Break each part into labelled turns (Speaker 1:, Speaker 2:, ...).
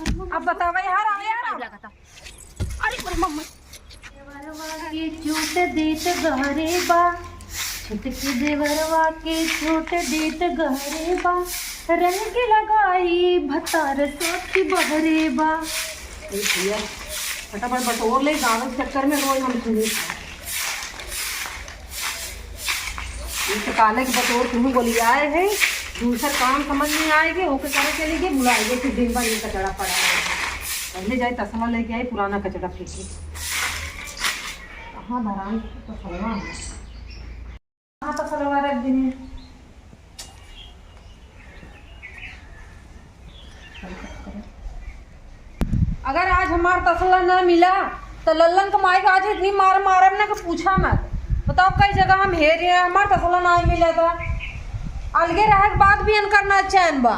Speaker 1: अब बतावा यार आ यार
Speaker 2: लगा था। अरे पर मम्मा
Speaker 3: के छूट देत गहरे बा, छुटकी देवरवा के छूट देत गहरे बा, रंग लगाई भतार सोची बहरे बा।
Speaker 1: भैया फटाफट बटोर ले, गाँव के चक्कर में रोज हम सुनी काले के बटोर तुम्हें बोली आए है, दूसरा काम समझ नहीं आएगी होके करे चली गई बुलाएगी फिर दिन भर ये कचड़ा पड़ा है। पहले जाए तसला लेके आई पुराना कचड़ा फेंकी। कहाँ धरान तसलवा है, कहाँ तसलवा रख दिन। अगर आज हमारा तसला ना मिला तो लल्लन कमाई का आज इतनी मार मारम ना कि पूछा मत। बताओ कई जगह हम हेरे हैं, हमारा तसला ना मिला था। अलगे रह के बात भी करना चैन बा।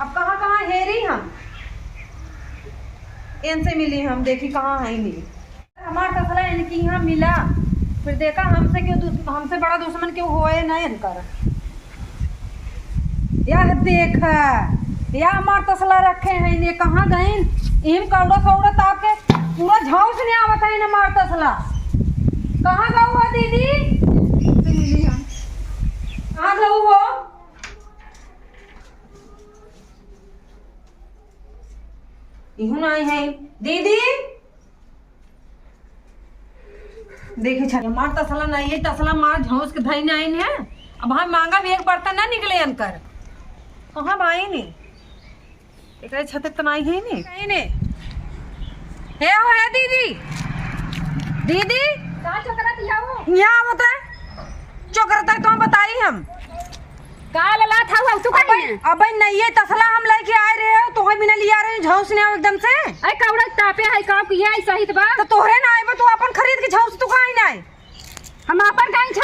Speaker 1: अब कहाँ कहाँ हेरी हम, इनसे मिली हम, देखी कहाँ है नहीं हमारा तसला इनकी यहाँ मिला। फिर देखा हमसे क्यों, हमसे बड़ा दुश्मन क्यों होए ना इनकर। यह देख या हमार तसला रखे हैं इन्हें कहाँ गए, इम कौड़ा कौड़ा ताप के पूरा झाउस नहीं आवत है इन्हें मार तसला। कहाँ गऊ हो दीदी, कहाँ गऊ हो? इहू आई है दीदी, देखी छा मार तसला नहीं है, तसला मार झाउस के धई नहीं है। अब हम मांगा भी एक बर्तन ना निकले अनकर, कहाँ भाई नहीं एक छत तो नहीं है नहीं कहीं ने है वो है दीदी। दीदी
Speaker 2: कहाँ चकरा दिया हो?
Speaker 1: यहाँ बता चोकर तक तो बताई हम
Speaker 2: का लला था वो तू कहीं है?
Speaker 1: अब नहीं है तसला हम लेके आए रहे हो, तो बिना लिया रहे झाउस ने एकदम से।
Speaker 2: अरे कौड़ा तापे है का किया है सहित बा
Speaker 1: तो तोहरे ना आए तू अपन खरीद के झाउस तू कहीं ना आए,
Speaker 2: हम अपन कहीं छा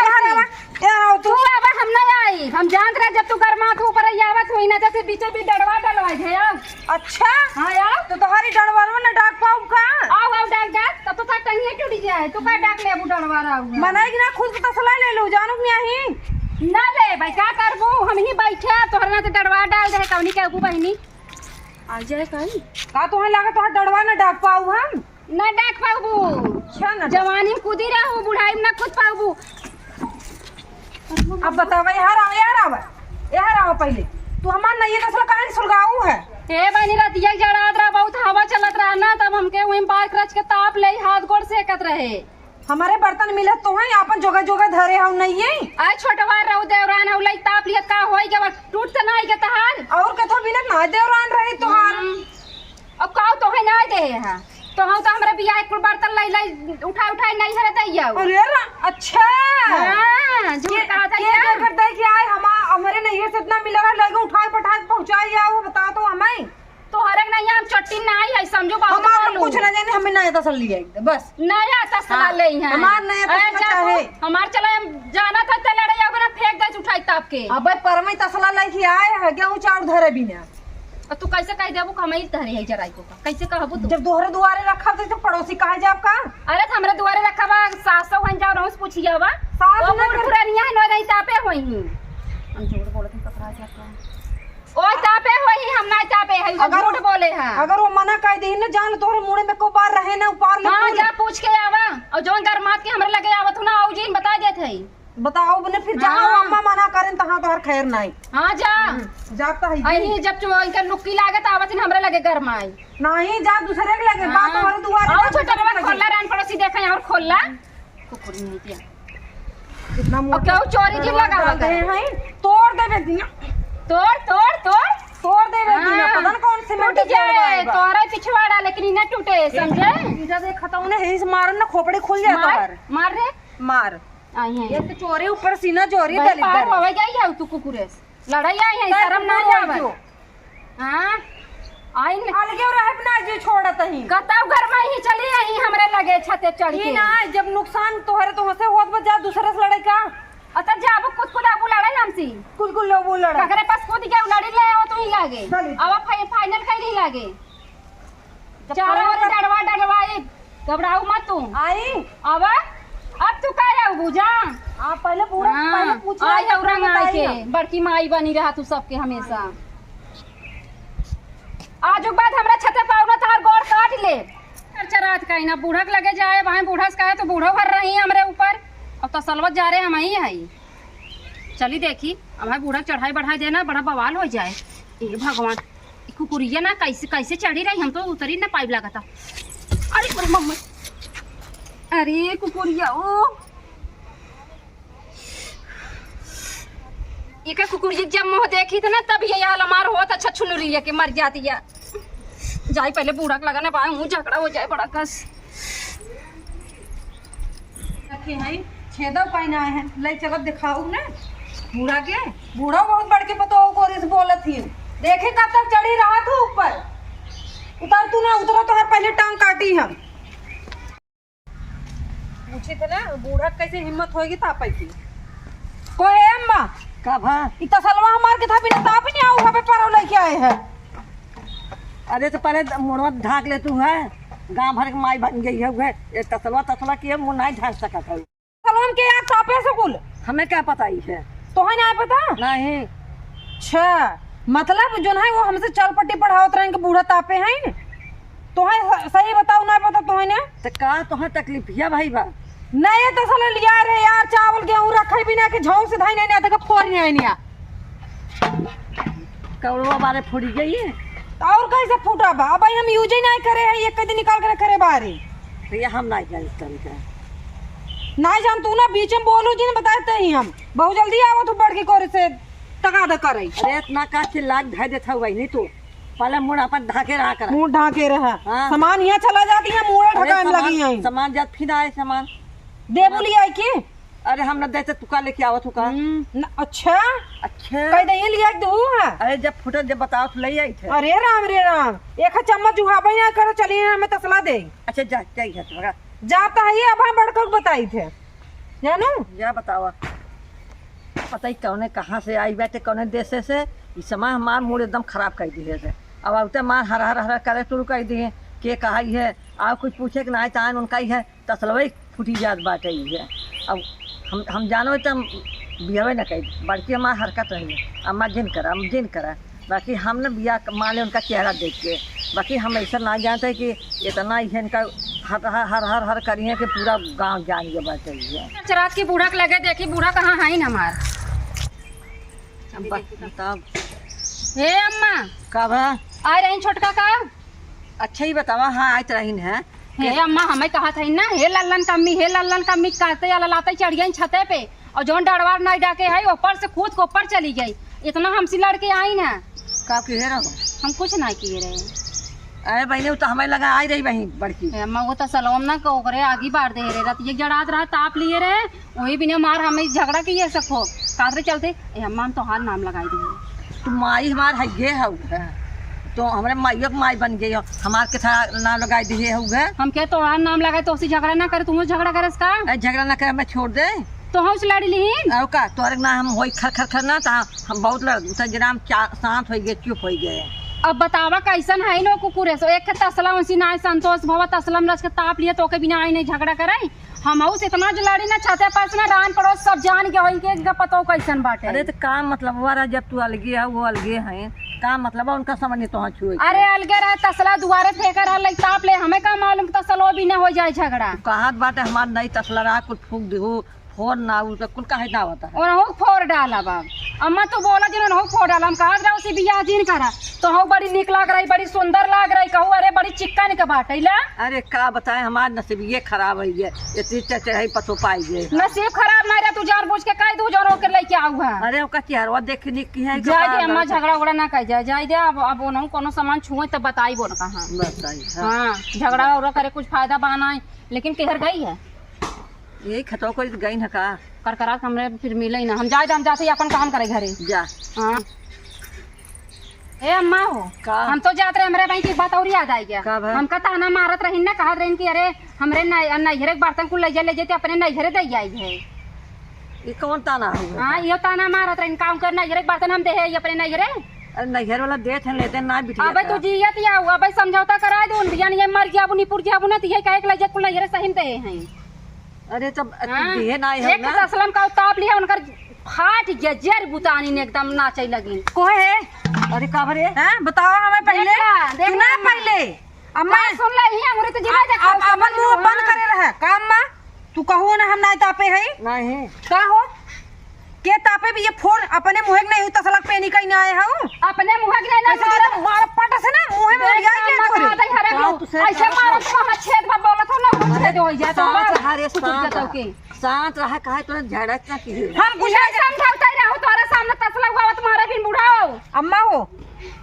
Speaker 2: तू अब हम नहीं आई। हम जानत रहे जब तू गरमा तू ऊपर आवत हुई ना जैसे बीचे भी डड़वा डलवाई है यार।
Speaker 1: अच्छा
Speaker 2: हां यार
Speaker 1: तो तुम्हारी डड़वारो ना डाक पाऊ का
Speaker 2: आओ आओ डाक डाक तब तो था टंगे टूट जाए तू का डाक ले डड़वा रहा हूं
Speaker 1: मनाई ना खुद को तसला ले लो जानू नहीं
Speaker 2: ना ले भाई का करबू हम ही बैठे तोहर ना तो डड़वा डाल दे कौनी के बहनी आ जाए कहीं
Speaker 1: का तुम्हें लगा तो डड़वा ना डाक पाऊ हम
Speaker 2: ना डाक पाऊ।
Speaker 1: अच्छा ना
Speaker 2: जवानी में कूदी रहू बुढ़ाई में ना खुद पाऊ।
Speaker 1: अब बतावा यार आओ पहले तू हमार नहीं तसला काहे सुलगाऊ है।
Speaker 2: हे बहनी रतिया जड़ात रहा बहुत हवा चलत रहा ना तब हमके वहीं बार क्रच के ताप ले हाथ गोड़ सेकत रहे।
Speaker 1: हमारे बर्तन मिलत तो है अपन जोगा जोगा धरे हम नहीं है।
Speaker 2: आय छोटवा रहू देवरान हो लई ताप लियत का होई के टूट त नहीं के तहार
Speaker 1: और कथो बिना ना देवरान रही तोहार।
Speaker 2: अब काऊ तो है ना दे है तो हम तो हमरे बियाह कुल बर्तन लई उठा नहीं हरे दैया।
Speaker 1: अरे अच्छा
Speaker 2: हां झूठ कहा था
Speaker 1: क्या करता है कि आए हमारे नहीं से इतना मिला रहा लगे उठाए पठाए पहुंचाई आओ बता तो हमें
Speaker 2: तो हरक नहीं हम चट्टी नहीं है समझो बहुत
Speaker 1: हमारा कुछ ना जाने हमें नया तसल लिया एकदम बस
Speaker 2: नया तसला ले हैं
Speaker 1: हमार नया तसला चाहे
Speaker 2: हमार चला जाना था त लड़ाई अगर फेंक दे उठाई ताप के।
Speaker 1: अब परमे तसला लेके आए है गेहूं चाउर धरे बिना
Speaker 2: तू कैसे कह देबू हम ही धरे है जराई को कैसे कहबू तू
Speaker 1: जब दोहरे दुआरे रखा तो पड़ोसी कहे जाब का।
Speaker 2: अरे हमरे दुआरे रखा बा 700 हन जाओ रोज पूछिया बा
Speaker 1: सास
Speaker 2: ओ
Speaker 1: ना
Speaker 2: मोर पुरानिया है नहीं तापे होई ही हम झूठ बोलत पकड़ा जाता ओए तापे होई हम नहीं तापे है झूठ बोले हैं।
Speaker 1: अगर वो मना कह दे ना जान तोहरे मुंह में को बार रहे ना ऊपर ले
Speaker 2: हां जा पूछ के आवा और जोन गरमात के हमरे लगे आवत ना औ जी बता देत है
Speaker 1: बताओ बने फिर जहां अम्मा मना करें तहां तोहर खैर नहीं।
Speaker 2: हां जा
Speaker 1: जाता है
Speaker 2: अही जब इनका लुक्की लागत आवत हमरे लगे गरमाई
Speaker 1: नहीं जा दूसरे के लगे बात तोहरे दुआरे
Speaker 2: आओ छोटा खोला रान पड़ोसी देखे और खोला कुकुरी नहीं दिया
Speaker 1: कितना
Speaker 2: और
Speaker 1: मुंह
Speaker 2: क्यों चोरी जी लगावत है
Speaker 1: तोड़ देबे दिया
Speaker 2: तोड़
Speaker 1: देबे दिया पता न कौन सीमेंट
Speaker 2: टूट जाए तोरा पिछवाड़ा लेकिन इना टूटे समझे
Speaker 1: इधर से खतौ ने हेस मारन ना खोपड़ी खुल जाए तोहर
Speaker 2: मार रे
Speaker 1: मार
Speaker 2: आई है
Speaker 1: ये तो चोरी ऊपर सीना चोरी
Speaker 2: पार
Speaker 1: दलित
Speaker 2: होवे जाई है तू कुकुरेस लड़ाई आई है शर्म ना आवे। हां आई
Speaker 1: अलगे रहे ना जे छोड़त ही
Speaker 2: कताव घर में ही चली आई हमरे लगे छते चढ़ के
Speaker 1: ना जब नुकसान तोहरे तो हसे होत बजा दूसरे से लड़ाई का
Speaker 2: अतर जाबो खुद आबू लड़ाई हमसी
Speaker 1: कुल लो बोल लड़ा
Speaker 2: ककरे पास खुद के लड़ी ले आओ तू ही लागे अब फाइनल कई नहीं लागे चारों ओर डड़वा घबराऊ मत तू
Speaker 1: आई
Speaker 2: अब तू का जाऊ बुझा
Speaker 1: आप पहले पहले पूछ
Speaker 2: आई औरंग आई के बड़की माई बनी रहा तू सबके हमेशा आज के बाद हमरा छते पाउना तार गोड़ काट ले। अच्छा रात का ही ना बूढ़क लगे जाए वहाँ बूढ़स का है तो बूढ़ो भर रही है हमरे ऊपर। अब तो सलवत जा रहे हम ही आई। चली देखी हमारे बूढ़क चढ़ाई बढ़ाई देना बड़ा बवाल हो जाए। ये भगवान कुकुरिया ना कैसे कैसे चढ़ी रही, हम तो उतरी ना पाइप लगा था। अरे मम्मी, अरे कुकुरिया ओ एक कुकुरिया जब मुँह देखी थी ना तब ये हाल हमार होता। अच्छा छुनरिया के मर जाती है। जाए पहले बूढ़क लगाने पाए मुँह झगड़ा हो जाए बड़ा कस।
Speaker 1: रखे हैं छेदा पाइन आए हैं ले चलो दिखाऊ ना बूढ़ा के। बूढ़ा बहुत बढ़ के पतो को रिस बोलत थी। देखे कब तक चढ़ी रहा था ऊपर। उतर तू ना उतरो तो हर पहले टांग काटी हम। पूछे थे ना बूढ़ा कैसे हिम्मत होगी ताप की कोई है अम्मा
Speaker 4: कब है?
Speaker 1: इतना सलवा हमार के था बिना ताप नहीं आऊ वहां पे परो लेके आए हैं।
Speaker 4: अरे तो पहले मुड़वा ढाक ले तू है, गांव भर के माई बन गई है। ये तसलवा तसला की मुँह नहीं ढाक सका था।
Speaker 1: सलवन के यार तापे से कुल
Speaker 4: हमें क्या पता ही है?
Speaker 1: तो है ना पता
Speaker 4: नहीं।
Speaker 1: अच्छा मतलब जो है वो हमसे चल पट्टी पढ़ावत रहे कि बूढ़ा तापे हैं न? तो है सही बताओ ना पता तो है ना
Speaker 4: तो का तो है तकलीफ है भाई बा?
Speaker 1: नहीं तो साला लिया रे यार चावल गेहूं रखे बिना के झोंक से धाई नहीं आता का फोड़ नहीं आनिया।
Speaker 4: कौड़वा बारे फूटी गई है
Speaker 1: तो और कैसे फूटा बा भाई हम यूज ही नहीं करे है एक दिन निकाल कर करे बारी।
Speaker 4: तो ये हम नहीं जान इस तरीका
Speaker 1: नहीं जान तू ना बीच में बोलू जी ने बताते ही हम बहुत जल्दी आवत तू बढ़ के कोरे से टका द करे।
Speaker 4: अरे इतना का चिल्ला ढाई देता हुआ नहीं तो पहले मुड़ अपन ढाके रहा कर।
Speaker 1: मुंह ढाके रहा
Speaker 4: हाँ।
Speaker 1: सामान यहाँ चला जाती है मुंह ढका में लगी है
Speaker 4: सामान जब फिर आए सामान
Speaker 1: दे बोली आई की।
Speaker 4: अरे हम न देते तुका लेके आवत हुका।
Speaker 1: अच्छा
Speaker 4: अच्छा
Speaker 1: कह दे लिया दू है।
Speaker 4: अरे जब फुटल जब बताओ तो ले आई थे।
Speaker 1: अरे राम रे राम एक चम्मच जुहाबा ना करो चलिए हमें तसला दे।
Speaker 4: अच्छा जा चाहिए तो
Speaker 1: जाता है ये अब हम बढ़कर बताई थे जानू
Speaker 4: जा बताओ पता ही कौने कहाँ से आई बैठे कौने देश से इस समय हमार मूड एकदम खराब कर दिए थे। अब आते मार हर हर हर करे शुरू कर दिए के कहा ही है आप कुछ पूछे कि नहीं तान उनका ही है तसलवई फूटी जात बात ही है। अब हम जानो तो बियावे न कही बड़की हमार हरकत रही है अम्मा जिन करा बाकी हम न बिया मान ले उनका चेहरा देख के। बाकी हम ऐसा ना जानते कि इतना ही है इनका हर हर हर हर करी है कि पूरा गांव जान के बात है।
Speaker 2: रात की बूढ़क लगे देखी बूढ़ा कहाँ है न हमार।
Speaker 4: बताओ
Speaker 2: हे अम्मा
Speaker 4: कब है?
Speaker 2: आ रही छोटका का।
Speaker 4: अच्छा ही बतावा। हाँ आयत रही है।
Speaker 2: हे अम्मा हमें कहा था ना हे लल्लन कम्मी कहते लाते चढ़ गई छते पे और जो डरवार नहीं डाके है ऊपर से कूद को ऊपर चली गई। इतना हमसे लड़के आई ना
Speaker 4: कब की रहो
Speaker 2: हम कुछ नहीं किए रहे।
Speaker 4: अरे बहनी वो तो हमें लगा आई रही बहन बड़की।
Speaker 2: अम्मा वो तो सलम ना को करे आगे बार दे रहे रत एक जड़ात रहा ताप लिए रहे वही बिना मार हमें झगड़ा किए सको कादरे चलते अम्मा हम तो हार नाम लगाई दिए।
Speaker 4: तो माई हमार है ये है तो हमारे माइयों की माई बन गई हो हमार के था नाम लगाई दिए हुए।
Speaker 2: हम क्या तो नाम लगाए तो उसी झगड़ा ना करे तुम झगड़ा करे इसका
Speaker 4: झगड़ा ना करे मैं छोड़ दे
Speaker 2: तो हम उस लड़ी ली
Speaker 4: और का तोहरे ना हम वही खर खर खर ना था हम बहुत लड़ जरा शांत हो गए चुप हो गए।
Speaker 2: अब बतावा कैसन है नो कुकुरे सो एक तसला उसी ना संतोष भव तसलम रच के ताप लिए तो के बिना आई नहीं झगड़ा कराई हम उस इतना जो लड़ी ना छते पास ना रान पड़ोस सब जान के होई के पतो कैसन बाटे।
Speaker 4: अरे तो काम मतलब हुआ जब तू अलगे है वो अलगे है का मतलब उनका समझ नहीं तो छुए।
Speaker 2: अरे अलगे रहे तसला दुआरे फेंकर रहा ताप ले हमें का मालूम तसलो भी ना हो जाए झगड़ा।
Speaker 4: कहा बात है हमार नहीं तसला रहा कुछ फूक दे फोन ना तो कुल का ना होता है।
Speaker 2: और हो फोड़ डाला बाब अम्मा तो बोला जिन्होंने हो फोड़ डाला हम कहा रहा उसी बियाह जिन करा तो हो बड़ी निक लाग रही बड़ी सुंदर लाग रही कहू अरे बड़ी चिक्कन के बाटैला।
Speaker 4: अरे का बताए हमार नसीब ये खराब है ये इतनी चढ़ाई पतो पाई गए।
Speaker 2: नसीब खराब नहीं रहा तू जान बूझ के कह दू जो के लेके आऊ है।
Speaker 4: अरे ओका चेहरा देखने की है
Speaker 2: जाए दे अम्मा झगड़ा उगड़ा ना कह जाए दे अब ओनहु कोनो सामान छुए तो बताई बोल कहां
Speaker 4: बताई।
Speaker 2: हां झगड़ा उगड़ा करे कुछ फायदा बना लेकिन केहर गई है
Speaker 4: यही खतो को गई न का
Speaker 2: कर करा हमरे फिर मिले ना हम जाते अपन काम करे घरे
Speaker 4: जा।
Speaker 2: हां ए अम्मा हो हम तो जात रहे हमरे भाई की बात और याद आई गया हमका ताना मारत रही ना कहा रही कि अरे हमरे नैहरे बर्तन को ले जेते अपने नैहरे दे आई है।
Speaker 4: ये कौन ताना हुआ?
Speaker 2: हां ये ताना मारत रही काम कर नैहरे बर्तन हम दे है अपने नैहरे।
Speaker 4: अरे नैहर वाला देत है लेते ना बिटिया।
Speaker 2: अबे तू जियत या हुआ भाई समझौता करा दे उन बियान ये मर गया बुनी पुर गया बुना तिहे काहे के ले नैहरे सही दे हैं।
Speaker 4: अरे तब ये ना है
Speaker 2: एक असलम का ताप लिया उनकर फाट गया जर बुतानी ने एकदम नाचे लगी।
Speaker 1: कोहे है
Speaker 4: अरे का भरे
Speaker 1: हैं बताओ हमें पहले
Speaker 2: देखना
Speaker 1: सुना पहले अम्मा
Speaker 2: मैं सुन ले ही हमरे तो जीवा देखा
Speaker 1: अब अपन मुंह बंद करे रहे का अम्मा तू कहू ना हम नहीं तापे है
Speaker 4: नहीं
Speaker 1: का हो के तापे भी ये फोन अपने मुंह नहीं तसलक पे नहीं कहीं आए हूं
Speaker 2: अपने मुंह के ना
Speaker 1: कैसे तो मार पट से ना मुंह में लिया के तोरे
Speaker 2: ऐसे मारो तो वहां छेद पर बोला था ना छेद हो जाए तो
Speaker 4: हरे शांत रहा कहे तो झड़क ना की
Speaker 1: हम कुछ नहीं
Speaker 2: समझाता रहो तोरा सामने तसला हुआ तुम्हारा भी बुढ़ाओ
Speaker 1: अम्मा हो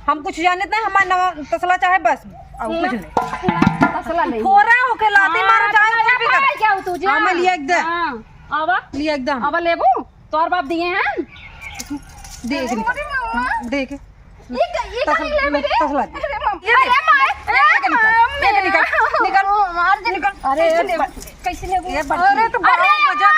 Speaker 1: हम कुछ जानते नहीं हमारा तसला चाहे बस अब कुछ नहीं
Speaker 2: तसला नहीं
Speaker 1: थोड़ा होके लाते मारो चाहे कुछ भी कर
Speaker 2: क्या हो तू जा
Speaker 1: हमें लिया एकदम
Speaker 2: आवा
Speaker 1: लिया एकदम
Speaker 2: अब लेबू तोर बाप दिए हैं
Speaker 1: देख देख
Speaker 2: ये कहीं ले मेरे
Speaker 1: तसला
Speaker 2: अरे मां
Speaker 1: निकल
Speaker 2: मार दे
Speaker 1: निकल
Speaker 2: अरे
Speaker 1: कैसे ले अरे तो बड़ा गजब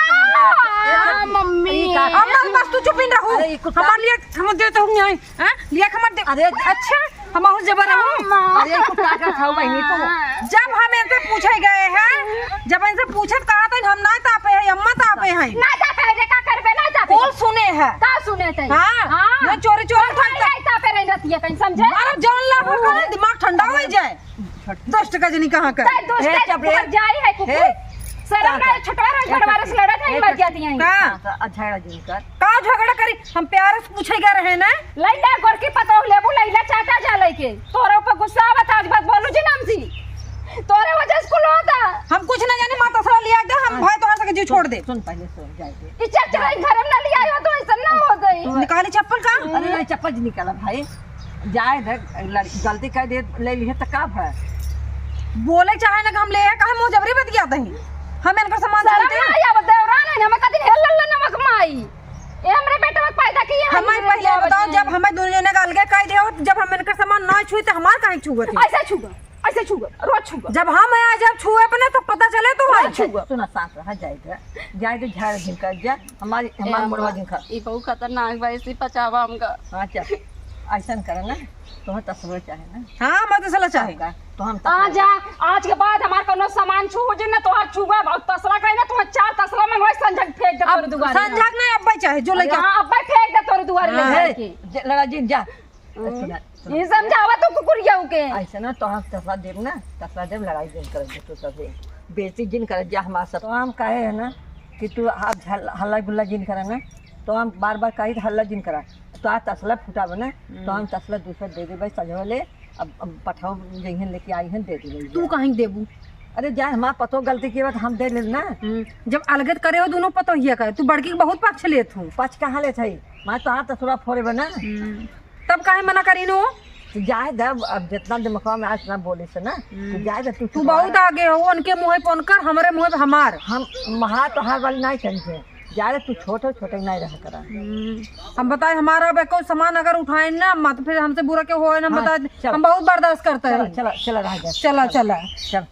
Speaker 2: मम्मी
Speaker 1: अम्मा बस तू चुप ही रहो हमारे लिए हम देते होंगे हैं लिया खमर दे
Speaker 4: अरे
Speaker 1: अच्छा हम और जबर रहूं
Speaker 4: अरे कुत्ता का खाओ बहनी तो
Speaker 1: जब हम इनसे पूछे गए हैं जब इनसे पूछत कहा तो हम ना तापे हैं अम्मा तापे हैं
Speaker 2: ना जा पहले का करबे ना जा
Speaker 1: कौन सुने है
Speaker 2: का सुने थे
Speaker 1: हां ये चोरी चोरी
Speaker 2: ठंडा ऐसा पे रह रहती है कहीं समझे
Speaker 1: मारो जान ला भगवान दिमाग ठंडा हो जाए 10 टका जनी कहां कर
Speaker 2: दोस्त जाई है कुकुर शर्म ना छोटा रे छोटवारे से लड़ा था मर जाती हैं
Speaker 1: का
Speaker 4: झगड़ा जिनकर
Speaker 1: का झगड़ा करी हम प्यार से पूछे गए रहे ना
Speaker 2: लैला गोर की पतो लेबू लैला चाटा जा लेके तोरे ऊपर गुस्सा आवत आज बात बोलू जी नाम सी तोरे वजह से कुल होता
Speaker 1: हम कुछ ना जाने माता सरा लिया दे हम भाई तोरा से जीव छोड़ दे
Speaker 4: सुन पहले सुन जाए दे
Speaker 2: इच्छा चलाई घर में ना लिया हो तो ऐसा ना हो गई
Speaker 1: निकाली चप्पल का
Speaker 4: अरे नहीं चप्पल निकाला भाई जाए गलती कर दे ले ली तो का है
Speaker 1: बोले चाहे ना हम ले कहे मुंह जबरी बतिया दही हम इनका सामान
Speaker 2: शर्म ना आया बदेवरा ने हम कदी हेल ल नमक माई ए हमरे बेटा में पैदा किए
Speaker 1: हमें पहले बताओ जब हमें दुनिया ने गाल के कह दिया जब हम इनका सामान ना छुई तो हमार काहे छुआ थे ऐसे छुआ रोज छुआ जब हम आया जब छुए अपने तो पता चले तो भाई छुआ
Speaker 4: सुना सांस रहा जाए दे झाड़ जिनका जा हमार मुड़वा जिनका
Speaker 2: ई बहुत खतरनाक बा इसी पचावा हमका
Speaker 4: हां चल ऐसा करे ना तो तस्वीर चाहे ना
Speaker 1: हां मत सला चाहे
Speaker 4: तो हम
Speaker 2: आ जा आज के बाद हमार कोनो सामान छू जे ना तोहार छुआ बहुत तसला कहीं ना तू 4 तसला मंगवाई संजक फेंक दे तोरे दुआरे
Speaker 1: संजक नहीं अब्बा चाहे जो लेके
Speaker 2: हां अब्बा फेंक दे तोरे दुआरे ले के
Speaker 4: लड़ा जी जा सुना
Speaker 2: ये समझावा तो कुकुरिया के
Speaker 4: ऐसा ना तो हम तसला देव ना तसला देव लड़ाई दिन कर दे तो सब बेइज्जती जिन कर जा हमार सब तो हम कहे है ना कि तू आप हल्ला गुल्ला जिन करे ना तो हम बार बार कही हल्ला जिन करा तो आ तसला फुटा बना तो हम तसला दूसरा दे दे भाई सजो ले अब पठाओ जइहन लेके आई हैं दे दे
Speaker 1: तू कहीं देबू
Speaker 4: अरे जा हमार पतो गलती की बात हम दे ले ना
Speaker 1: जब अलगत करे हो दोनों पतो हिया करे तू बड़की बहुत पक्ष लेत हूं
Speaker 4: पच कहाँ ले थई मैं तो हाथ तसला फोड़े बना
Speaker 1: तब काहे मना करीनो
Speaker 4: जाए दब अब जितना दिमाग में आज ना बोले से ना तो जाए दे
Speaker 1: तू बहुत आगे हो उनके मुंह पे उनकर हमारे मुंह पे हमार
Speaker 4: हम महा तो हर वाली नहीं चलते जाए तू छोटे छोटे नहीं रह करा
Speaker 1: हम बताए हमारा कोई सामान अगर उठाए ना मत फिर हमसे बुरा क्यों हो ना बता हम बहुत बर्दाश्त करते हैं
Speaker 4: चला चला रह जा
Speaker 1: चला चला
Speaker 4: चल